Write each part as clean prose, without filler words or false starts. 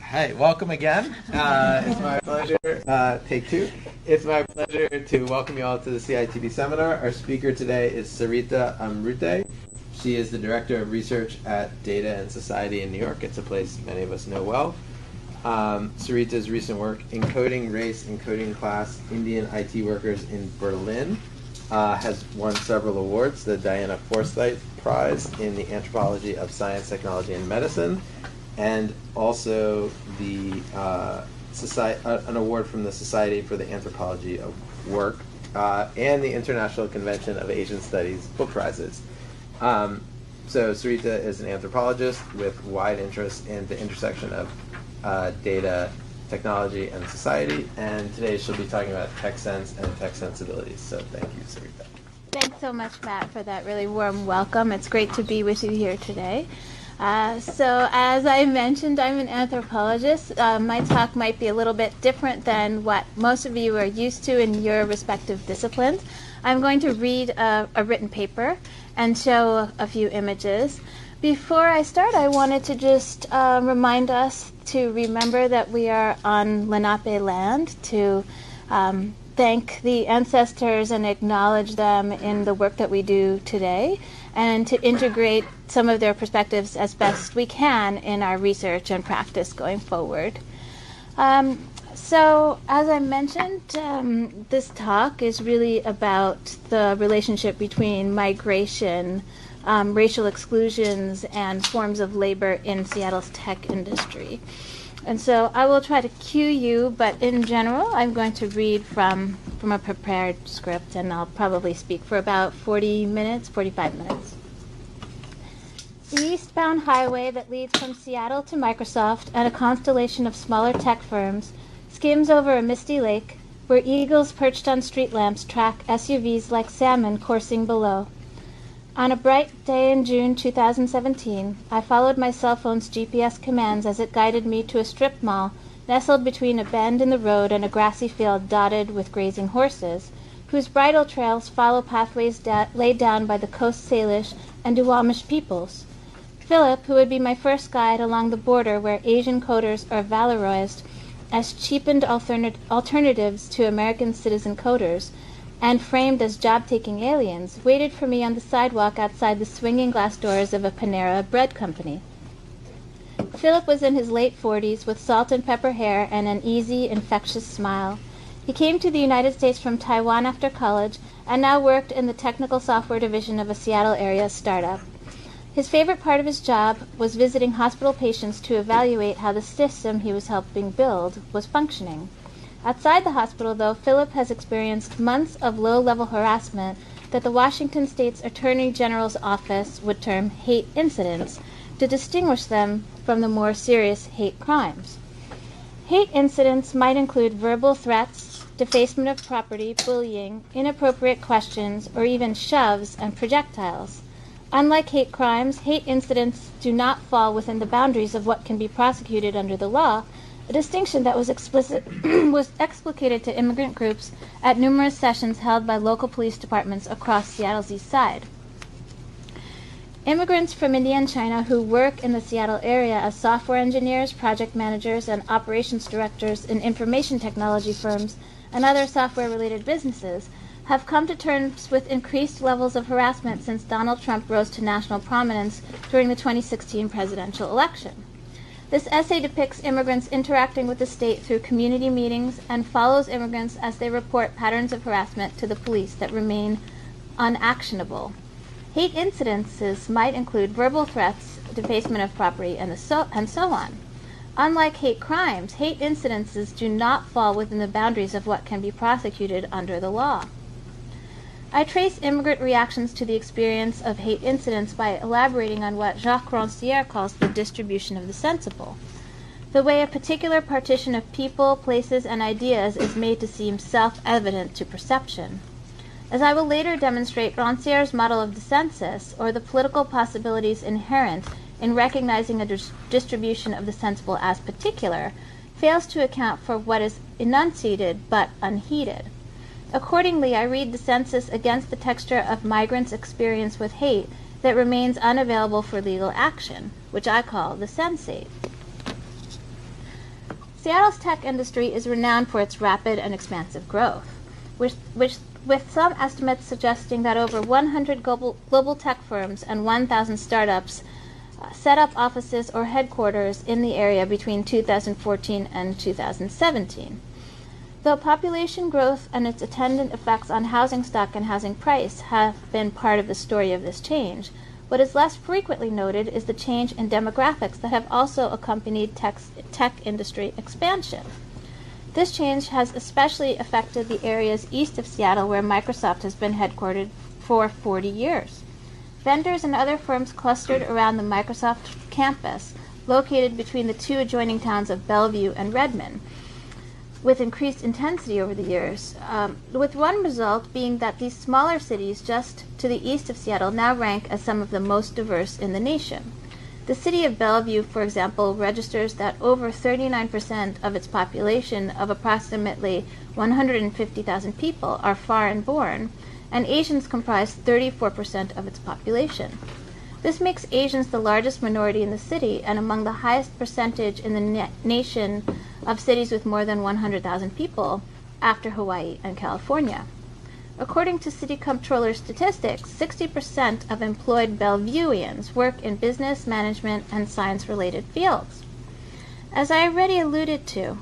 Hey, welcome again. It's my pleasure. Take two. It's my pleasure to welcome you all to the CITP seminar. Our speaker today is Sareeta Amrute. She is the Director of Research at Data and Society in New York. It's a place many of us know well. Sareeta's recent work, Encoding Race, Encoding Class, Indian IT Workers in Berlin, has won several awards, the Diana Forsyth Prize in the Anthropology of Science, Technology, and Medicine, and also the an award from the Society for the Anthropology of Work, and the International Convention of Asian Studies book prizes. So Sareeta is an anthropologist with wide interest in the intersection of data, technology, and society, and today she'll be talking about tech sense and tech sensibilities. So thank you, Sareeta. Thanks so much, Matt, for that really warm welcome. It's great to be with you here today. So as I mentioned, I'm an anthropologist. My talk might be a little bit different than what most of you are used to in your respective disciplines. I'm going to read a written paper and show a few images. Before I start, I wanted to just remind us to remember that we are on Lenape land, to thank the ancestors and acknowledge them in the work that we do today, and to integrate some of their perspectives as best we can in our research and practice going forward. So, as I mentioned, this talk is really about the relationship between migration, racial exclusions, and forms of labor in Seattle's tech industry. And so I will try to cue you, but in general, I'm going to read from a prepared script, and I'll probably speak for about 45 minutes. The eastbound highway that leads from Seattle to Microsoft and a constellation of smaller tech firms skims over a misty lake where eagles perched on street lamps track SUVs like salmon coursing below. On a bright day in June 2017, I followed my cell phone's GPS commands as it guided me to a strip mall nestled between a bend in the road and a grassy field dotted with grazing horses, whose bridle trails follow pathways laid down by the Coast Salish and Duwamish peoples. Philip, who would be my first guide along the border where Asian coders are valorized as cheapened alternatives to American citizen coders, and framed as job-taking aliens, waited for me on the sidewalk outside the swinging glass doors of a Panera bread company. Philip was in his late 40s with salt and pepper hair and an easy, infectious smile. He came to the United States from Taiwan after college and now worked in the technical software division of a Seattle area startup. His favorite part of his job was visiting hospital patients to evaluate how the system he was helping build was functioning. Outside the hospital, though, Philip has experienced months of low-level harassment that the Washington State's Attorney General's office would term hate incidents to distinguish them from the more serious hate crimes. Hate incidents might include verbal threats, defacement of property, bullying, inappropriate questions, or even shoves and projectiles. Unlike hate crimes, hate incidents do not fall within the boundaries of what can be prosecuted under the law, a distinction that was explicated to immigrant groups at numerous sessions held by local police departments across Seattle's East Side. Immigrants from India and China who work in the Seattle area as software engineers, project managers, and operations directors in information technology firms and other software-related businesses have come to terms with increased levels of harassment since Donald Trump rose to national prominence during the 2016 presidential election. This essay depicts immigrants interacting with the state through community meetings and follows immigrants as they report patterns of harassment to the police that remain unactionable. Hate incidences might include verbal threats, defacement of property, and so on. Unlike hate crimes, hate incidences do not fall within the boundaries of what can be prosecuted under the law. I trace immigrant reactions to the experience of hate incidents by elaborating on what Jacques Rancière calls the distribution of the sensible, the way a particular partition of people, places, and ideas is made to seem self-evident to perception. As I will later demonstrate, Rancière's model of dissensus, or the political possibilities inherent in recognizing a distribution of the sensible as particular, fails to account for what is enunciated but unheeded. Accordingly, I read the census against the texture of migrants' experience with hate that remains unavailable for legal action, which I call the sensate. Seattle's tech industry is renowned for its rapid and expansive growth, which with some estimates suggesting that over 100 global tech firms and 1,000 startups set up offices or headquarters in the area between 2014 and 2017. Though population growth and its attendant effects on housing stock and housing price have been part of the story of this change, what is less frequently noted is the change in demographics that have also accompanied tech industry expansion. This change has especially affected the areas east of Seattle where Microsoft has been headquartered for 40 years. Vendors and other firms clustered around the Microsoft campus, located between the two adjoining towns of Bellevue and Redmond, with increased intensity over the years, with one result being that these smaller cities just to the east of Seattle now rank as some of the most diverse in the nation. The city of Bellevue, for example, registers that over 39% of its population of approximately 150,000 people are foreign-born, and Asians comprise 34% of its population. This makes Asians the largest minority in the city and among the highest percentage in the nation of cities with more than 100,000 people, after Hawaii and California. According to City Comptroller statistics, 60% of employed Bellevueans work in business, management, and science-related fields. As I already alluded to,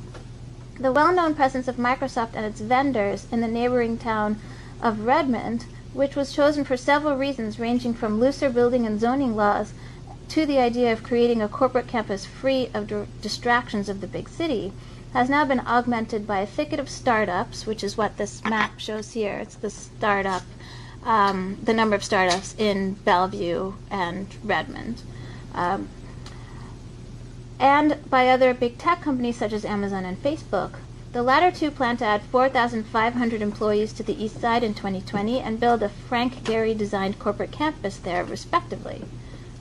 the well-known presence of Microsoft and its vendors in the neighboring town of Redmond, which was chosen for several reasons ranging from looser building and zoning laws to the idea of creating a corporate campus free of distractions of the big city, has now been augmented by a thicket of startups, which is what this map shows here. It's the number of startups in Bellevue and Redmond, and by other big tech companies such as Amazon and Facebook. The latter two plan to add 4,500 employees to the Eastside in 2020 and build a Frank Gehry-designed corporate campus there, respectively.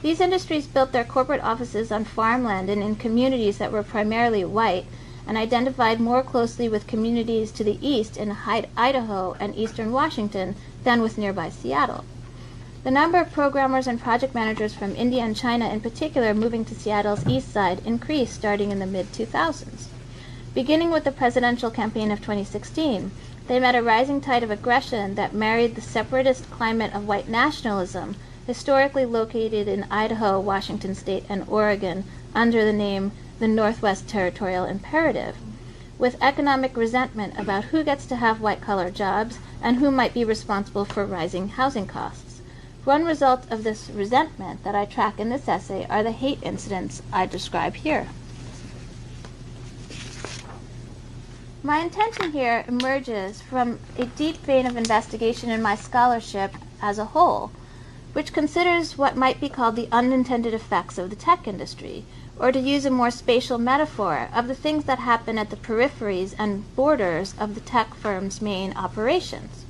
These industries built their corporate offices on farmland and in communities that were primarily white and identified more closely with communities to the east in Idaho and eastern Washington than with nearby Seattle. The number of programmers and project managers from India and China in particular moving to Seattle's east side increased starting in the mid-2000s. Beginning with the presidential campaign of 2016, they met a rising tide of aggression that married the separatist climate of white nationalism, historically located in Idaho, Washington State, and Oregon under the name the Northwest Territorial Imperative, with economic resentment about who gets to have white-collar jobs and who might be responsible for rising housing costs. One result of this resentment that I track in this essay are the hate incidents I describe here. My intention here emerges from a deep vein of investigation in my scholarship as a whole, which considers what might be called the unintended effects of the tech industry, or to use a more spatial metaphor, of the things that happen at the peripheries and borders of the tech firm's main operations.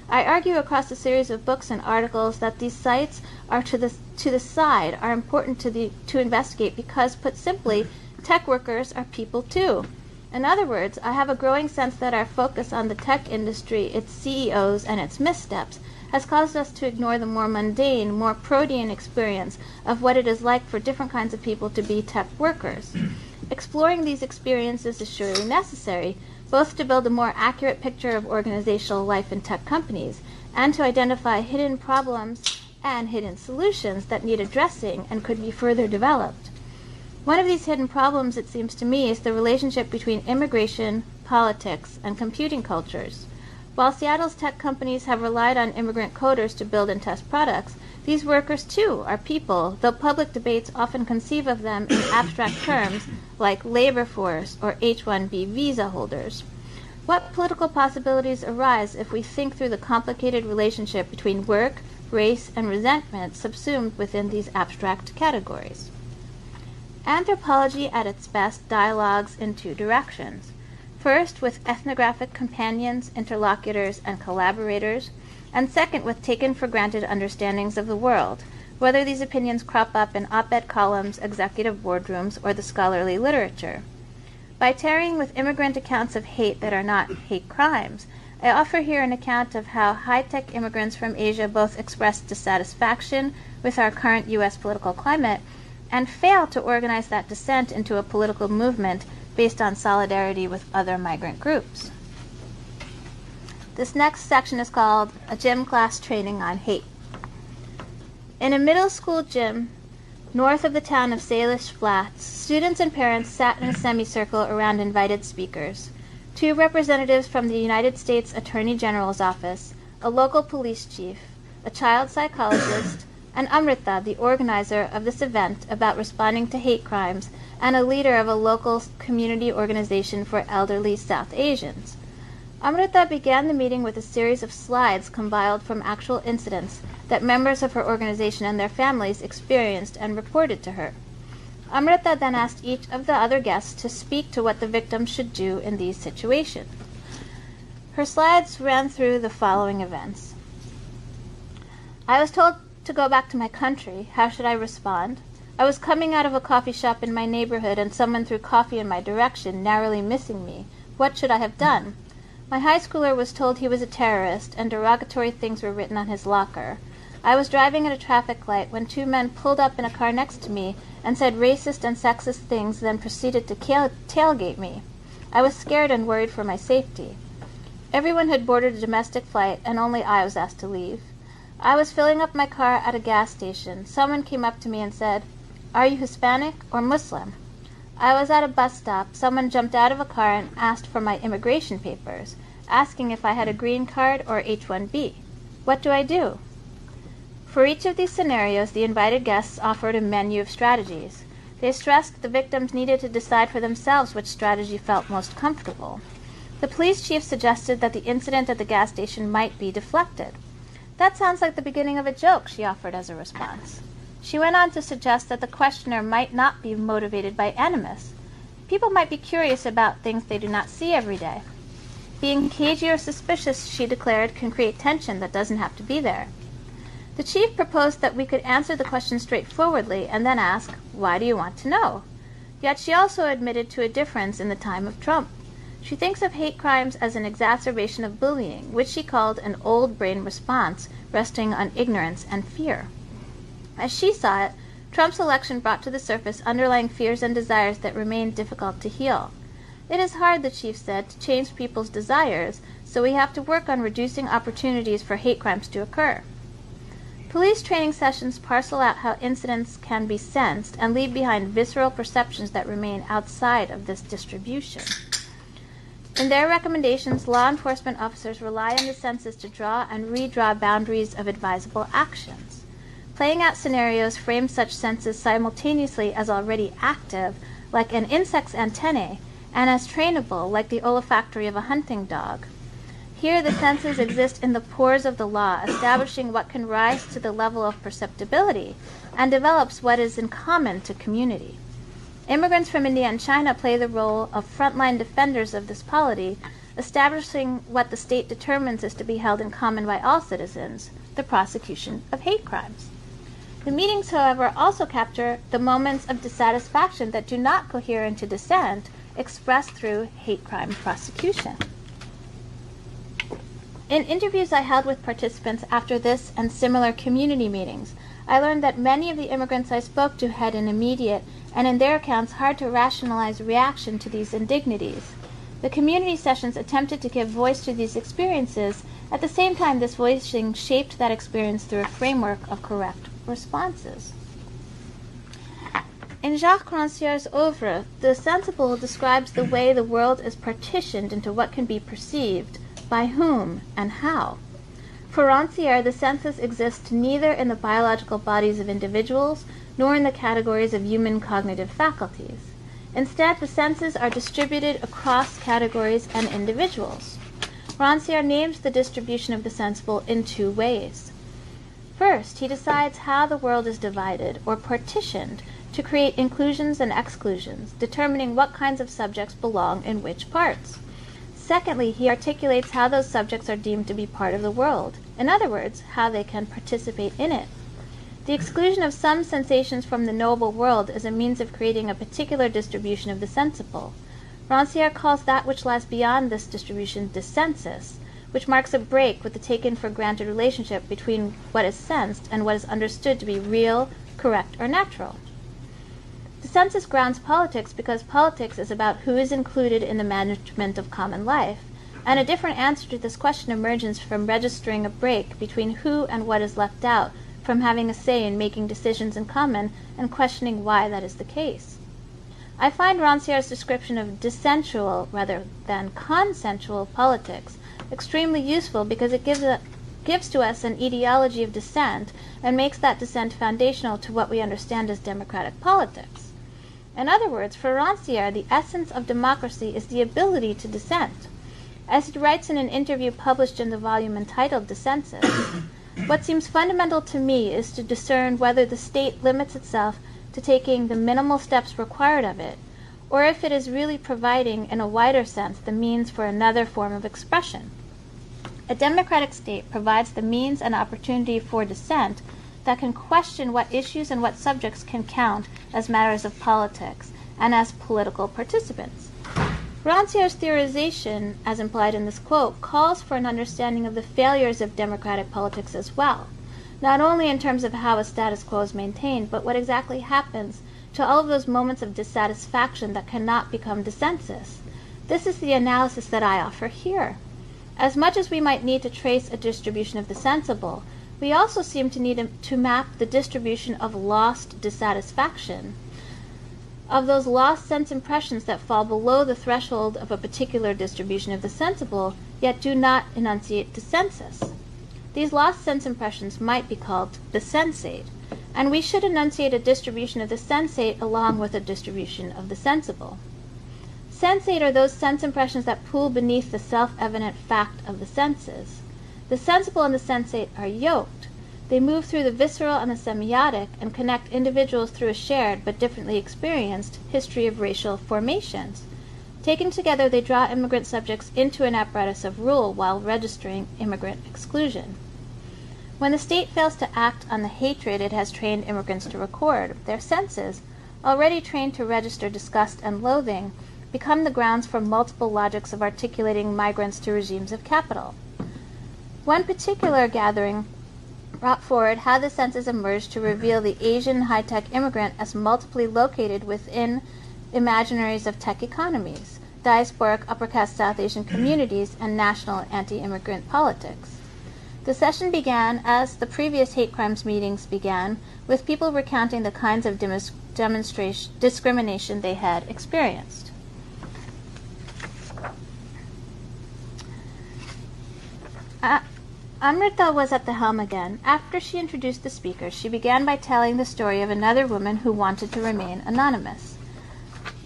I argue across a series of books and articles that these sites are to the side are important to investigate because, put simply, tech workers are people too. In other words, I have a growing sense that our focus on the tech industry, its CEOs, and its missteps has caused us to ignore the more mundane, more protean experience of what it is like for different kinds of people to be tech workers. Exploring these experiences is surely necessary, both to build a more accurate picture of organizational life in tech companies and to identify hidden problems and hidden solutions that need addressing and could be further developed. One of these hidden problems, it seems to me, is the relationship between immigration, politics, and computing cultures. While Seattle's tech companies have relied on immigrant coders to build and test products, these workers too are people, though public debates often conceive of them in abstract terms like labor force or H-1B visa holders. What political possibilities arise if we think through the complicated relationship between work, race, and resentment subsumed within these abstract categories? Anthropology at its best dialogues in two directions. First, with ethnographic companions, interlocutors, and collaborators, and second, with taken-for-granted understandings of the world, whether these opinions crop up in op-ed columns, executive boardrooms, or the scholarly literature. By tarrying with immigrant accounts of hate that are not hate crimes, I offer here an account of how high-tech immigrants from Asia both express dissatisfaction with our current U.S. political climate and fail to organize that dissent into a political movement based on solidarity with other migrant groups. This next section is called A Gym Class Training on Hate. In a middle school gym north of the town of Salish Flats, students and parents sat in a semicircle around invited speakers. 2 representatives from the United States Attorney General's office, a local police chief, a child psychologist, and Amrute, the organizer of this event about responding to hate crimes, and a leader of a local community organization for elderly South Asians. Amrute began the meeting with a series of slides compiled from actual incidents that members of her organization and their families experienced and reported to her. Amrute then asked each of the other guests to speak to what the victims should do in these situations. Her slides ran through the following events. I was told to go back to my country. How should I respond? I was coming out of a coffee shop in my neighborhood and someone threw coffee in my direction, narrowly missing me. What should I have done? My high schooler was told he was a terrorist and derogatory things were written on his locker. I was driving at a traffic light when 2 men pulled up in a car next to me and said racist and sexist things, then proceeded to tailgate me. I was scared and worried for my safety. Everyone had boarded a domestic flight and only I was asked to leave. I was filling up my car at a gas station. Someone came up to me and said, "Are you Hispanic or Muslim?" I was at a bus stop. Someone jumped out of a car and asked for my immigration papers, asking if I had a green card or H-1B. What do I do? For each of these scenarios, the invited guests offered a menu of strategies. They stressed the victims needed to decide for themselves which strategy felt most comfortable. The police chief suggested that the incident at the gas station might be deflected. That sounds like the beginning of a joke, she offered as a response. She went on to suggest that the questioner might not be motivated by animus. People might be curious about things they do not see every day. Being cagey or suspicious, she declared, can create tension that doesn't have to be there. The chief proposed that we could answer the question straightforwardly and then ask, why do you want to know? Yet she also admitted to a difference in the time of Trump. She thinks of hate crimes as an exacerbation of bullying, which she called an old brain response resting on ignorance and fear. As she saw it, Trump's election brought to the surface underlying fears and desires that remain difficult to heal. It is hard, the chief said, to change people's desires, so we have to work on reducing opportunities for hate crimes to occur. Police training sessions parcel out how incidents can be sensed and leave behind visceral perceptions that remain outside of this distribution. In their recommendations, law enforcement officers rely on the senses to draw and redraw boundaries of advisable actions. Playing out scenarios frame such senses simultaneously as already active, like an insect's antennae, and as trainable, like the olfactory of a hunting dog. Here the senses exist in the pores of the law, establishing what can rise to the level of perceptibility, and develops what is in common to community. Immigrants from India and China play the role of frontline defenders of this polity, establishing what the state determines is to be held in common by all citizens, the prosecution of hate crimes. The meetings, however, also capture the moments of dissatisfaction that do not cohere into dissent, expressed through hate crime prosecution. In interviews I held with participants after this and similar community meetings, I learned that many of the immigrants I spoke to had an immediate, and in their accounts hard to rationalize, reaction to these indignities. The community sessions attempted to give voice to these experiences. At the same time, this voicing shaped that experience through a framework of correct responses. In Jacques Rancière's oeuvre, the sensible describes the way the world is partitioned into what can be perceived, by whom, and how. For Rancière, the senses exist neither in the biological bodies of individuals nor in the categories of human cognitive faculties. Instead, the senses are distributed across categories and individuals. Rancière names the distribution of the sensible in 2 ways. First, he decides how the world is divided or partitioned to create inclusions and exclusions, determining what kinds of subjects belong in which parts. Secondly, he articulates how those subjects are deemed to be part of the world, in other words, how they can participate in it. The exclusion of some sensations from the knowable world is a means of creating a particular distribution of the sensible. Rancière calls that which lies beyond this distribution dissensus, which marks a break with the taken-for-granted relationship between what is sensed and what is understood to be real, correct, or natural. Dissensus grounds politics because politics is about who is included in the management of common life, and a different answer to this question emerges from registering a break between who and what is left out from having a say in making decisions in common and questioning why that is the case. I find Rancière's description of dissensual rather than consensual politics extremely useful because it gives to us an etiology of dissent and makes that dissent foundational to what we understand as democratic politics. In other words, for Rancière, the essence of democracy is the ability to dissent. As he writes in an interview published in the volume entitled Dissensus, what seems fundamental to me is to discern whether the state limits itself to taking the minimal steps required of it, or if it is really providing, in a wider sense, the means for another form of expression. A democratic state provides the means and opportunity for dissent that can question what issues and what subjects can count as matters of politics and as political participants. Rancière's theorization, as implied in this quote, calls for an understanding of the failures of democratic politics as well, not only in terms of how a status quo is maintained, but what exactly happens to all of those moments of dissatisfaction that cannot become dissensus. This is the analysis that I offer here. As much as we might need to trace a distribution of the sensible, we also seem to need to map the distribution of lost dissatisfaction, of those lost sense impressions that fall below the threshold of a particular distribution of the sensible, yet do not enunciate dissensus. These lost sense impressions might be called the sensate, and we should enunciate a distribution of the sensate along with a distribution of the sensible. Sensate are those sense impressions that pool beneath the self-evident fact of the senses. The sensible and the sensate are yoked. They move through the visceral and the semiotic and connect individuals through a shared but differently experienced history of racial formations. Taken together, they draw immigrant subjects into an apparatus of rule while registering immigrant exclusion. When the state fails to act on the hatred it has trained immigrants to record, their senses, already trained to register disgust and loathing, become the grounds for multiple logics of articulating migrants to regimes of capital. One particular gathering brought forward how the census emerged to reveal the Asian high-tech immigrant as multiply located within imaginaries of tech economies, diasporic upper-caste South Asian communities, and national anti-immigrant politics. The session began, as the previous hate crimes meetings began, with people recounting the kinds of discrimination they had experienced. Amrute was at the helm again. After she introduced the speakers, she began by telling the story of another woman who wanted to remain anonymous.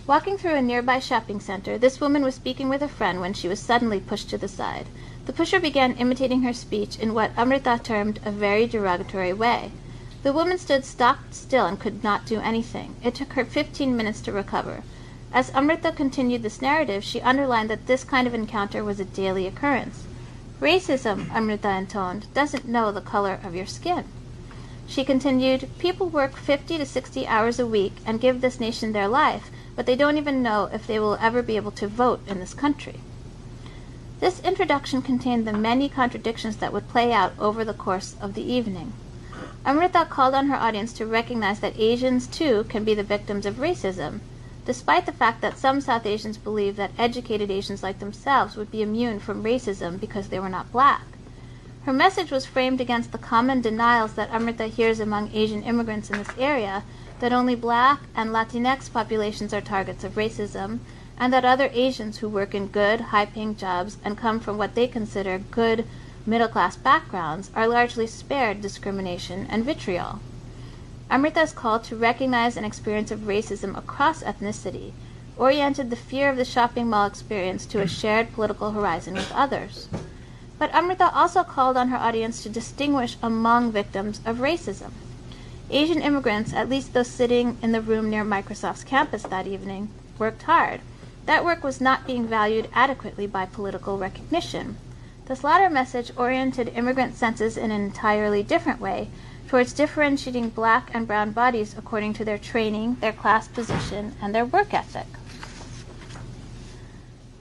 Walking through a nearby shopping center, this woman was speaking with a friend when she was suddenly pushed to the side. The pusher began imitating her speech in what Amrute termed a very derogatory way. The woman stood stock still and could not do anything. It took her 15 minutes to recover. As Amrute continued this narrative, she underlined that this kind of encounter was a daily occurrence. Racism, Amrute intoned, doesn't know the color of your skin. She continued, people work 50 to 60 hours a week and give this nation their life, but they don't even know if they will ever be able to vote in this country. This introduction contained the many contradictions that would play out over the course of the evening. Amrute called on her audience to recognize that Asians, too, can be the victims of racism, despite the fact that some South Asians believe that educated Asians like themselves would be immune from racism because they were not black. Her message was framed against the common denials that Amrute hears among Asian immigrants in this area, that only black and Latinx populations are targets of racism, and that other Asians who work in good, high-paying jobs and come from what they consider good, middle-class backgrounds are largely spared discrimination and vitriol. Amrute's call to recognize an experience of racism across ethnicity oriented the fear of the shopping mall experience to a shared political horizon with others. But Amrute also called on her audience to distinguish among victims of racism. Asian immigrants, at least those sitting in the room near Microsoft's campus that evening, worked hard. That work was not being valued adequately by political recognition. This latter message oriented immigrant senses in an entirely different way, towards differentiating black and brown bodies according to their training, their class position, and their work ethic.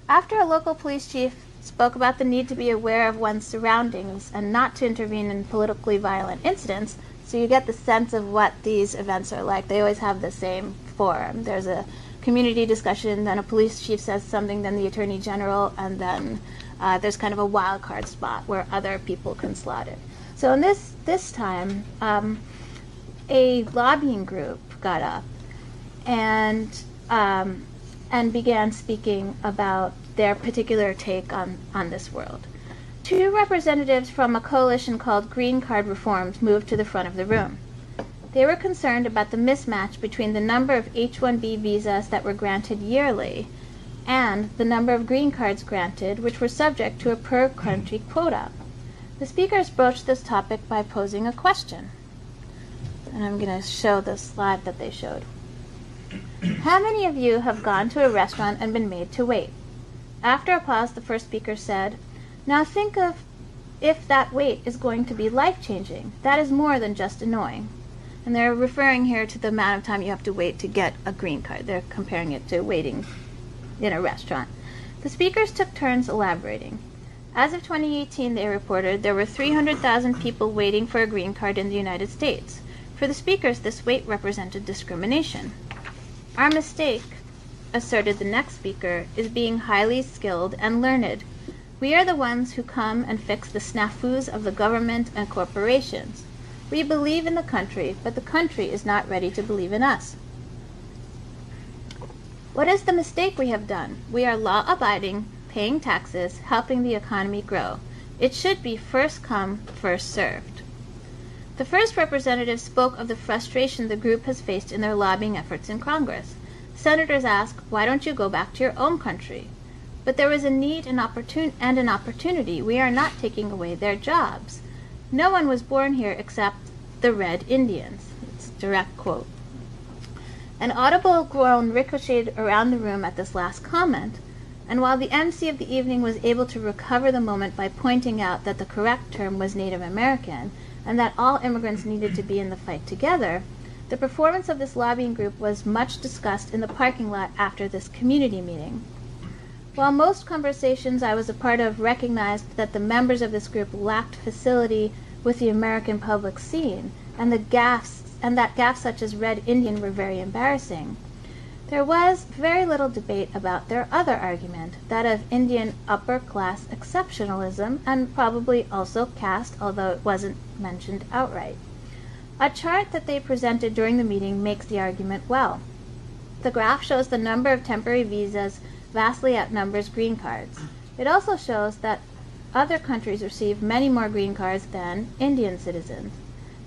After a local police chief spoke about the need to be aware of one's surroundings and not to intervene in politically violent incidents, So you get the sense of what these events are like. They always have the same form. There's a community discussion, then a police chief says something, then the attorney general, and then there's kind of a wild card spot where other people can slot in. So in this time, a lobbying group got up and began speaking about their particular take on this world. Two representatives from a coalition called Green Card Reforms moved to the front of the room. They were concerned about the mismatch between the number of H-1B visas that were granted yearly and the number of green cards granted, which were subject to a per-country quota. The speakers broached this topic by posing a question. And I'm going to show the slide that they showed. How many of you have gone to a restaurant and been made to wait? After a pause, the first speaker said, "Now think of if that wait is going to be life-changing. That is more than just annoying." And they're referring here to the amount of time you have to wait to get a green card. They're comparing it to waiting in a restaurant. The speakers took turns elaborating. As of 2018, they reported, there were 300,000 people waiting for a green card in the United States. For the speakers, this wait represented discrimination. Our mistake, asserted the next speaker, is being highly skilled and learned. We are the ones who come and fix the snafus of the government and corporations. We believe in the country, but the country is not ready to believe in us. What is the mistake we have done? We are law-abiding, paying taxes, helping the economy grow. It should be first come, first served. The first representative spoke of the frustration the group has faced in their lobbying efforts in Congress. Senators asked, "Why don't you go back to your own country?" But there was a need and an opportunity. We are not taking away their jobs. No one was born here except the Red Indians. It's a direct quote. An audible groan ricocheted around the room at this last comment, and while the MC of the evening was able to recover the moment by pointing out that the correct term was Native American and that all immigrants needed to be in the fight together, the performance of this lobbying group was much discussed in the parking lot after this community meeting. While most conversations I was a part of recognized that the members of this group lacked facility with the American public scene, and that gaffes such as Red Indian were very embarrassing, there was very little debate about their other argument, that of Indian upper-class exceptionalism, and probably also caste, although it wasn't mentioned outright. A chart that they presented during the meeting makes the argument well. The graph shows the number of temporary visas vastly outnumbers green cards. It also shows that other countries receive many more green cards than Indian citizens.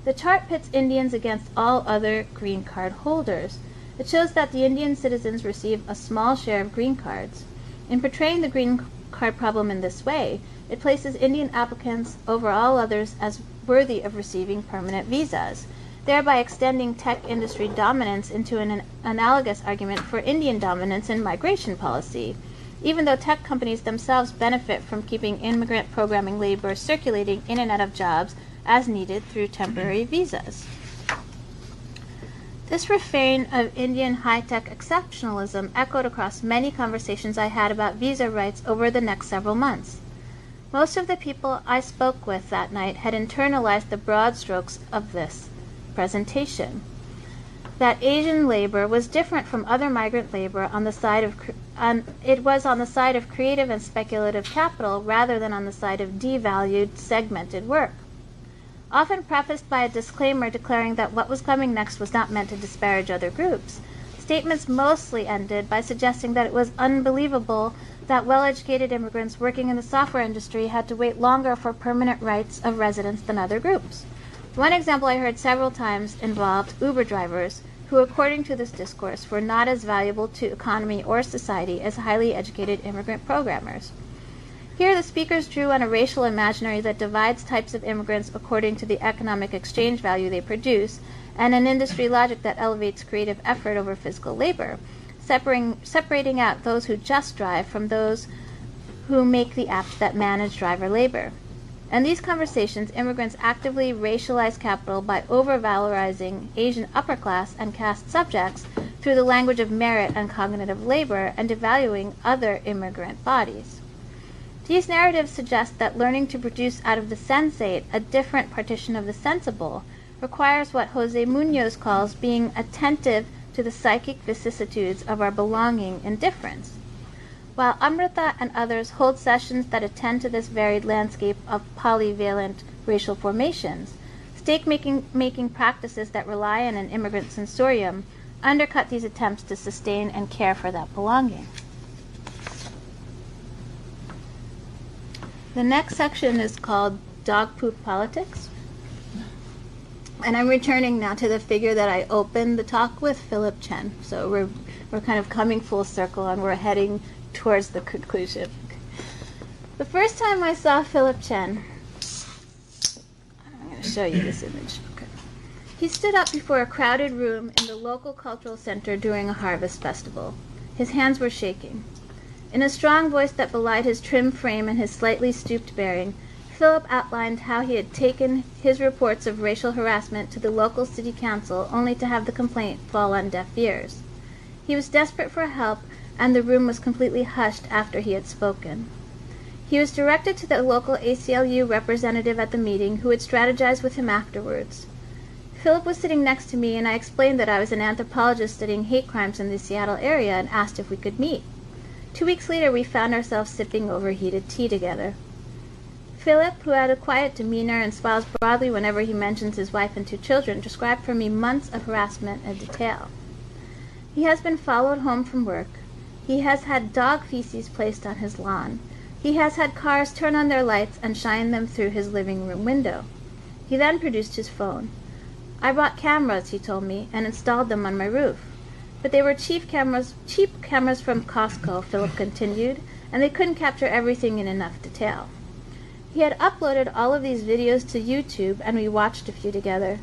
The chart pits Indians against all other green card holders. It shows that the Indian citizens receive a small share of green cards. In portraying the green card problem in this way, it places Indian applicants over all others as worthy of receiving permanent visas, thereby extending tech industry dominance into an analogous argument for Indian dominance in migration policy, even though tech companies themselves benefit from keeping immigrant programming labor circulating in and out of jobs as needed through temporary visas. This refrain of Indian high-tech exceptionalism echoed across many conversations I had about visa rights over the next several months. Most of the people I spoke with that night had internalized the broad strokes of this presentation. That Asian labor was different from other migrant labor on the side of it was on the side of creative and speculative capital rather than on the side of devalued, segmented work. Often prefaced by a disclaimer declaring that what was coming next was not meant to disparage other groups, statements mostly ended by suggesting that it was unbelievable that well-educated immigrants working in the software industry had to wait longer for permanent rights of residence than other groups. One example I heard several times involved Uber drivers, who, according to this discourse, were not as valuable to economy or society as highly educated immigrant programmers. Here, the speakers drew on a racial imaginary that divides types of immigrants according to the economic exchange value they produce, and an industry logic that elevates creative effort over physical labor, separating out those who just drive from those who make the apps that manage driver labor. In these conversations, immigrants actively racialize capital by over-valorizing Asian upper-class and caste subjects through the language of merit and cognitive labor and devaluing other immigrant bodies. These narratives suggest that learning to produce out of the sensate a different partition of the sensible requires what Jose Munoz calls being attentive to the psychic vicissitudes of our belonging and difference. While Amrute and others hold sessions that attend to this varied landscape of polyvalent racial formations, stake-making practices that rely on an immigrant sensorium undercut these attempts to sustain and care for that belonging. The next section is called Dog Poop Politics. And I'm returning now to the figure that I opened the talk with, Philip Chen. So we're kind of coming full circle and we're heading towards the conclusion. The first time I saw Philip Chen, I'm going to show you this image. Okay. He stood up before a crowded room in the local cultural center during a harvest festival. His hands were shaking. In a strong voice that belied his trim frame and his slightly stooped bearing, Philip outlined how he had taken his reports of racial harassment to the local city council only to have the complaint fall on deaf ears. He was desperate for help, and the room was completely hushed after he had spoken. He was directed to the local ACLU representative at the meeting, who would strategize with him afterwards. Philip was sitting next to me, and I explained that I was an anthropologist studying hate crimes in the Seattle area and asked if we could meet. 2 weeks later, we found ourselves sipping overheated tea together. Philip, who had a quiet demeanor and smiles broadly whenever he mentions his wife and 2 children, described for me months of harassment in detail. He has been followed home from work. He has had dog feces placed on his lawn. He has had cars turn on their lights and shine them through his living room window. He then produced his phone. I bought cameras, he told me, and installed them on my roof. But they were cheap cameras from Costco, Philip continued, and they couldn't capture everything in enough detail. He had uploaded all of these videos to YouTube, and we watched a few together.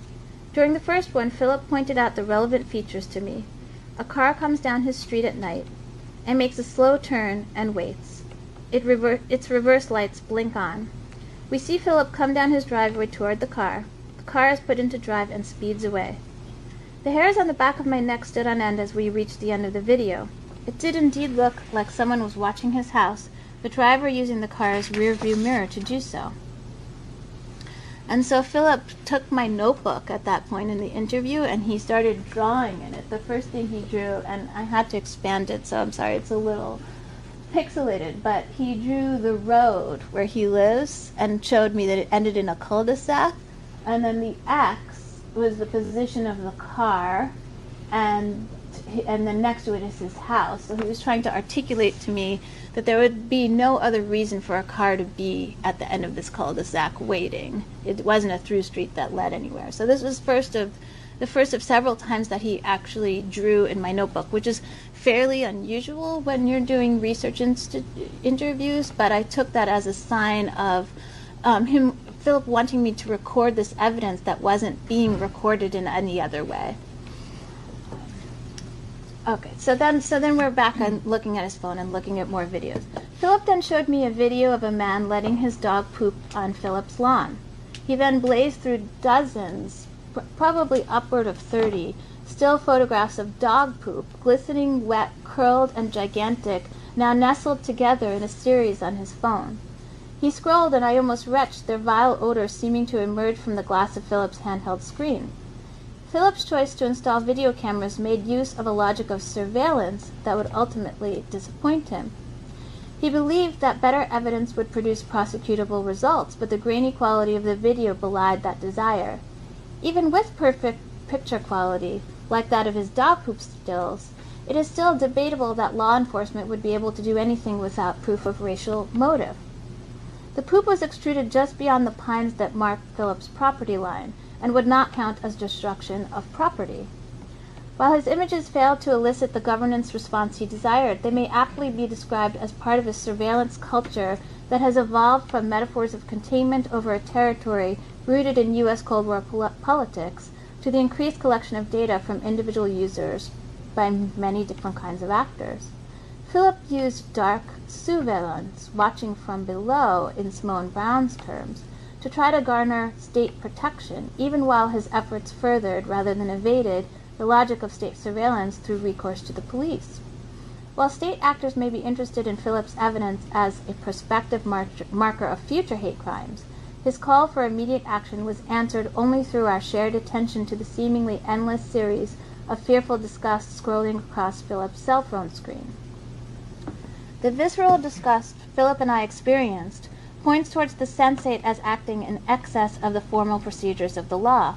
During the first one, Philip pointed out the relevant features to me. A car comes down his street at night and makes a slow turn and waits. Its reverse lights blink on. We see Philip come down his driveway toward the car. The car is put into drive and speeds away. The hairs on the back of my neck stood on end as we reached the end of the video. It did indeed look like someone was watching his house, the driver using the car's rear-view mirror to do so. And so Philip took my notebook at that point in the interview, and he started drawing in it. The first thing he drew, and I had to expand it, so I'm sorry, it's a little pixelated, but he drew the road where he lives and showed me that it ended in a cul-de-sac, and then the X was the position of the car, and then next to it is his house. So he was trying to articulate to me that there would be no other reason for a car to be at the end of this cul-de-sac waiting. It wasn't a through street that led anywhere. So this was the first of several times that he actually drew in my notebook, which is fairly unusual when you're doing research interviews, but I took that as a sign of Philip wanting me to record this evidence that wasn't being recorded in any other way. Okay, so then we're back on looking at his phone and looking at more videos. Philip then showed me a video of a man letting his dog poop on Philip's lawn. He then blazed through dozens, probably upward of 30, still photographs of dog poop, glistening, wet, curled, and gigantic, now nestled together in a series on his phone. He scrolled, and I almost retched, their vile odor seeming to emerge from the glass of Philip's handheld screen. Philip's choice to install video cameras made use of a logic of surveillance that would ultimately disappoint him. He believed that better evidence would produce prosecutable results, but the grainy quality of the video belied that desire. Even with perfect picture quality, like that of his dog poop stills, it is still debatable that law enforcement would be able to do anything without proof of racial motive. The poop was extruded just beyond the pines that marked Philip's property line, and would not count as destruction of property. While his images failed to elicit the governance response he desired, they may aptly be described as part of a surveillance culture that has evolved from metaphors of containment over a territory rooted in U.S. Cold War politics to the increased collection of data from individual users by many different kinds of actors. Philip used dark surveillance, watching from below in Simone Brown's terms, to try to garner state protection, even while his efforts furthered, rather than evaded, the logic of state surveillance through recourse to the police. While state actors may be interested in Philip's evidence as a prospective marker of future hate crimes, his call for immediate action was answered only through our shared attention to the seemingly endless series of fearful disgust scrolling across Philip's cell phone screen. The visceral disgust Philip and I experienced points towards the sensate as acting in excess of the formal procedures of the law.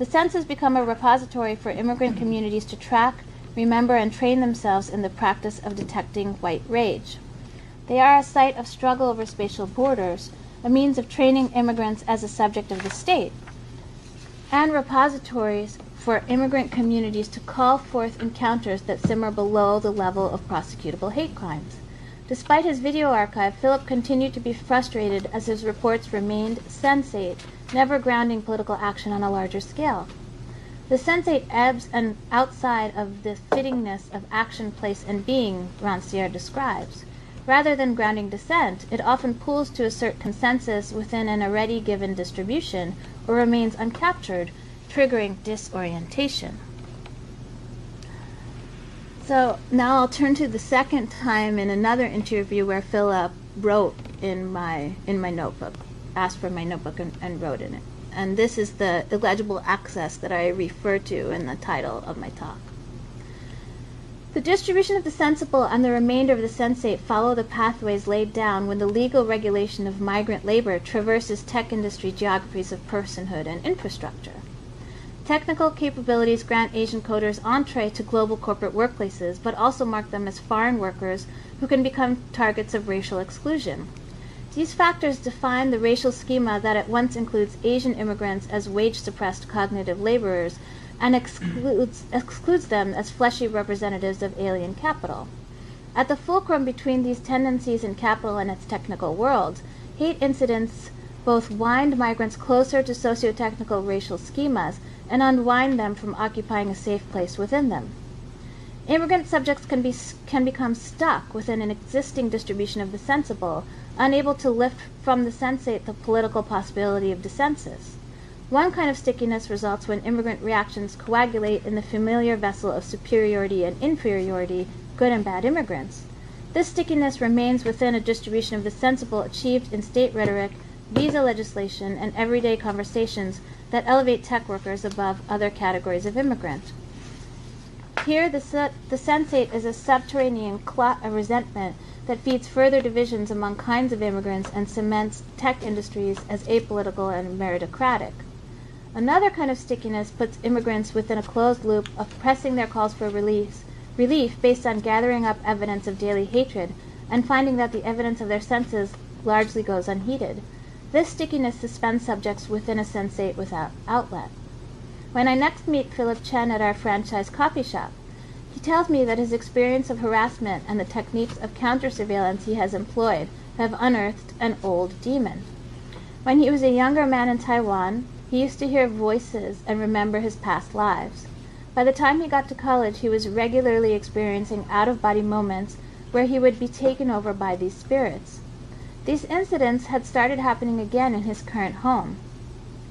The senses become a repository for immigrant communities to track, remember, and train themselves in the practice of detecting white rage. They are a site of struggle over spatial borders, a means of training immigrants as a subject of the state, and repositories for immigrant communities to call forth encounters that simmer below the level of prosecutable hate crimes. Despite his video archive, Philip continued to be frustrated as his reports remained sensate, never grounding political action on a larger scale. The sensate ebbs and outside of the fittingness of action, place, and being Rancière describes. Rather than grounding dissent, it often pulls to assert consensus within an already given distribution or remains uncaptured, triggering disorientation. So now I'll turn to the second time in another interview where Philip wrote in my notebook, asked for my notebook and wrote in it. And this is the illegible access that I refer to in the title of my talk. The distribution of the sensible and the remainder of the sensate follow the pathways laid down when the legal regulation of migrant labor traverses tech industry geographies of personhood and infrastructure. Technical capabilities grant Asian coders entree to global corporate workplaces, but also mark them as foreign workers who can become targets of racial exclusion. These factors define the racial schema that at once includes Asian immigrants as wage-suppressed cognitive laborers and excludes them as fleshy representatives of alien capital. At the fulcrum between these tendencies in capital and its technical world, hate incidents both wind migrants closer to socio-technical racial schemas and unwind them from occupying a safe place within them. Immigrant subjects can become stuck within an existing distribution of the sensible, unable to lift from the sensate the political possibility of dissensus. One kind of stickiness results when immigrant reactions coagulate in the familiar vessel of superiority and inferiority, good and bad immigrants. This stickiness remains within a distribution of the sensible achieved in state rhetoric, visa legislation, and everyday conversations that elevate tech workers above other categories of immigrant. Here, the sensate is a subterranean clot of resentment that feeds further divisions among kinds of immigrants and cements tech industries as apolitical and meritocratic. Another kind of stickiness puts immigrants within a closed loop of pressing their calls for relief based on gathering up evidence of daily hatred and finding that the evidence of their senses largely goes unheeded. This stickiness suspends subjects within a sensate without outlet. When I next meet Philip Chen at our franchise coffee shop, he tells me that his experience of harassment and the techniques of counter-surveillance he has employed have unearthed an old demon. When he was a younger man in Taiwan, he used to hear voices and remember his past lives. By the time he got to college, he was regularly experiencing out-of-body moments where he would be taken over by these spirits. These incidents had started happening again in his current home,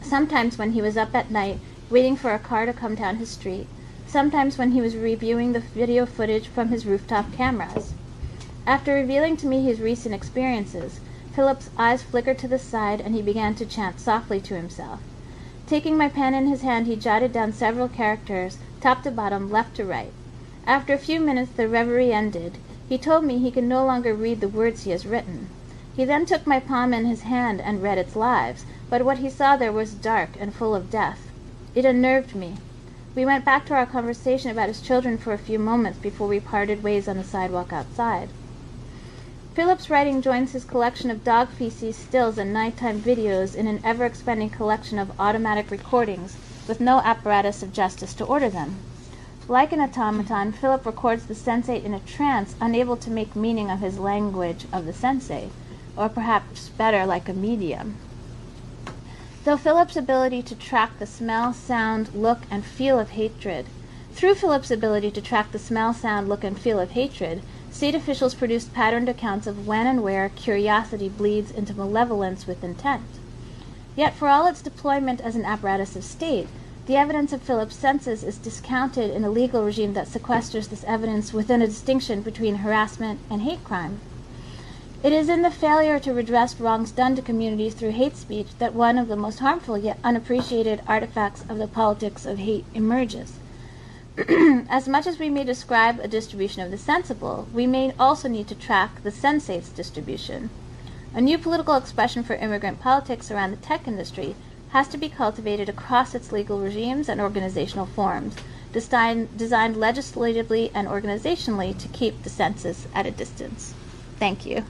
sometimes when he was up at night waiting for a car to come down his street, sometimes when he was reviewing the video footage from his rooftop cameras. After revealing to me his recent experiences, Philip's eyes flickered to the side and he began to chant softly to himself. Taking my pen in his hand, he jotted down several characters, top to bottom, left to right. After a few minutes, the reverie ended. He told me he could no longer read the words he has written. He then took my palm in his hand and read its lives, but what he saw there was dark and full of death. It unnerved me. We went back to our conversation about his children for a few moments before we parted ways on the sidewalk outside. Philip's writing joins his collection of dog feces, stills, and nighttime videos in an ever-expanding collection of automatic recordings with no apparatus of justice to order them. Like an automaton, Philip records the sensate in a trance, unable to make meaning of his language of the sensate, or perhaps better, like a medium. Through Philip's ability to track the smell, sound, look, and feel of hatred, state officials produced patterned accounts of when and where curiosity bleeds into malevolence with intent. Yet for all its deployment as an apparatus of state, the evidence of Philip's senses is discounted in a legal regime that sequesters this evidence within a distinction between harassment and hate crime. It is in the failure to redress wrongs done to communities through hate speech that one of the most harmful yet unappreciated artifacts of the politics of hate emerges. As much as we may describe a distribution of the sensible, we may also need to track the sensate's distribution. A new political expression for immigrant politics around the tech industry has to be cultivated across its legal regimes and organizational forms, designed legislatively and organizationally to keep dissensus at a distance. Thank you.